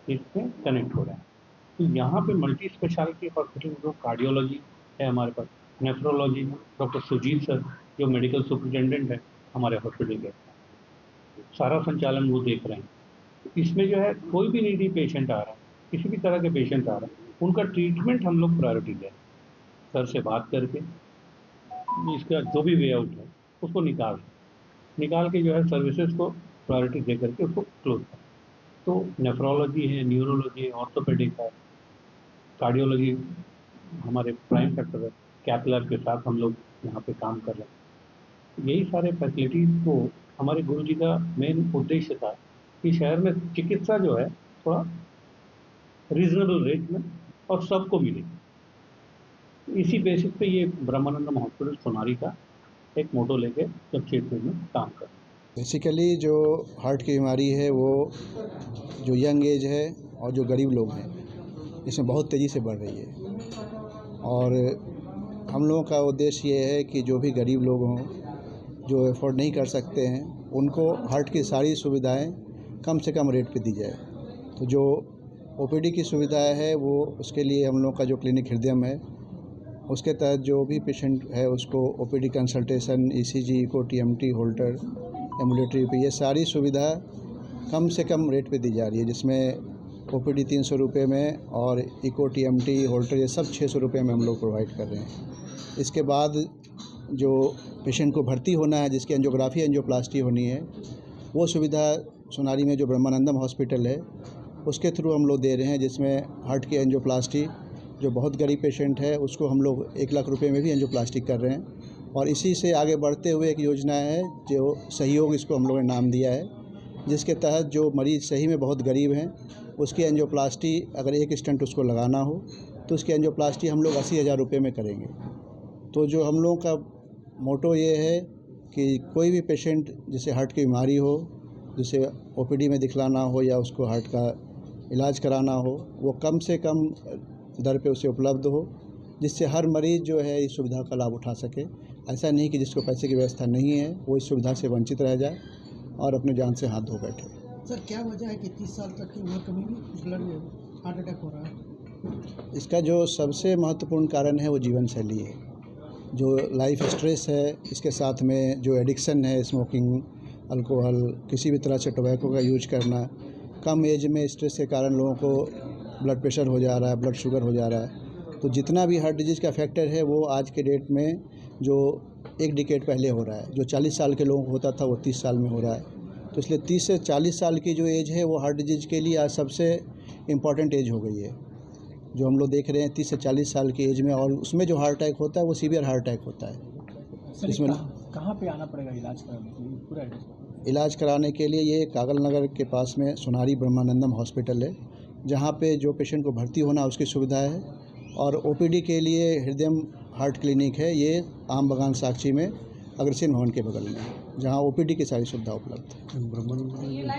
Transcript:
इसमें कनेक्ट हो रहे हैं। तो यहाँ पे मल्टी स्पेशलिटी हॉस्पिटल जो कार्डियोलॉजी है हमारे पास, नेफ्रोलॉजी में डॉक्टर सुजीत सर जो मेडिकल सुपरिटेंडेंट है हमारे हॉस्पिटल के, सारा संचालन वो देख रहे हैं। इसमें जो है कोई भी नीडी पेशेंट आ रहा है, किसी भी तरह के पेशेंट आ रहा है, उनका ट्रीटमेंट हम लोग प्रायोरिटी दें, सर से बात करके इसका जो भी वे आउट है उसको निकाल के जो है सर्विसेज को प्रायोरिटी दे करके उसको क्लोज करें। तो नेफ्रोलॉजी है, न्यूरोलॉजी है, ऑर्थोपेडिक है, कार्डियोलॉजी हमारे प्राइम सेक्टर है, कैपिलर के साथ हम लोग यहाँ पे काम कर रहे हैं। यही सारे फैसिलिटीज को हमारे गुरु जी का मेन उद्देश्य था कि शहर में चिकित्सा जो है थोड़ा रीजनेबल रेट में और सबको मिले। इसी बेसिस पे ये ब्रह्मानंदम हॉस्पिटल सोनारी का एक मोटो लेके जमशेदपुर में काम कर रहे हैं। बेसिकली जो हार्ट की बीमारी है वो जो यंग एज है और जो गरीब लोग हैं इसमें बहुत तेज़ी से बढ़ रही है। और हम लोगों का उद्देश्य ये है कि जो भी गरीब लोग हों, जो अफोर्ड नहीं कर सकते हैं, उनको हार्ट की सारी सुविधाएं कम से कम रेट पे दी जाए। तो जो ओपीडी की सुविधाएं है वो उसके लिए हम लोग का जो क्लिनिक हृदयम है उसके तहत जो भी पेशेंट है उसको OPD consultation, ECG, echo, TMT, Holter, ambulatory पे ये सारी सुविधा कम से कम रेट पे दी जा रही है, जिसमें ओपीडी 300 रुपये में और इको, टीएमटी, होल्टर ये सब 600 रुपये में हम लोग प्रोवाइड कर रहे हैं। इसके बाद जो पेशेंट को भर्ती होना है, जिसकी एंजियोग्राफी एंजियोप्लास्टी होनी है, वो सुविधा सोनारी में जो ब्रह्मानंदम हॉस्पिटल है उसके थ्रू हम लोग दे रहे हैं, जिसमें हार्ट की एंजियोप्लास्टी जो बहुत गरीब पेशेंट है उसको हम लोग 1 लाख रुपए में भी एंजियोप्लास्टी कर रहे हैं। और इसी से आगे बढ़ते हुए एक योजना है जो सहयोग, इसको हम लोगों ने नाम दिया है, जिसके तहत जो मरीज़ सही में बहुत गरीब हैं उसकी एंजियोप्लास्टी अगर एक स्टंट उसको लगाना हो तो उसकी एंजियोप्लास्टी हम लोग 80,000 रुपये में करेंगे। तो जो हम लोगों का मोटो ये है कि कोई भी पेशेंट जिसे हार्ट की बीमारी हो, जिसे ओपीडी में दिखलाना हो या उसको हार्ट का इलाज कराना हो, वो कम से कम दर पे उसे उपलब्ध हो, जिससे हर मरीज़ जो है इस सुविधा का लाभ उठा सके। ऐसा नहीं कि जिसको पैसे की व्यवस्था नहीं है वो इस सुविधा से वंचित रह जाए और अपने जान से हाथ धो बैठे। सर क्या वजह है कि 30 साल तक की उम्र कभी भी ब्लड में हार्ट अटैक हो रहा है? इसका जो सबसे महत्वपूर्ण कारण है वो जीवन शैली है, जो लाइफ स्ट्रेस है, इसके साथ में जो एडिक्शन है, स्मोकिंग, अल्कोहल, किसी भी तरह से टोबैको का यूज करना, कम एज में स्ट्रेस के कारण लोगों को ब्लड प्रेशर हो जा रहा है, ब्लड शुगर हो जा रहा है। तो जितना भी हार्ट डिजीज़ का फैक्टर है वो आज के डेट में जो एक डिकेड पहले हो रहा है, जो 40 साल के लोगों को होता था वो 30 साल में हो रहा है। तो इसलिए 30 से 40 साल की जो एज है वो हार्ट डिजीज़ के लिए आज सबसे इम्पॉर्टेंट एज हो गई है। जो हम लोग देख रहे हैं 30 से 40 साल की एज में, और उसमें जो हार्ट अटैक होता है वो सीवियर हार्ट अटैक होता है। इसमें कहाँ पे आना पड़ेगा इलाज कराने के लिए? पूरा इलाज कराने के लिए ये कागल नगर के पास में सोनारी ब्रह्मानंदम हॉस्पिटल है, जहाँ पे जो पेशेंट को भर्ती होना उसकी सुविधा है। और ओपीडी के लिए हृदयम हार्ट क्लिनिक है, ये आम बगान साक्षी में अग्रसेन भवन के बगल में, जहाँ ओपीडी की सारी सुविधा उपलब्ध है।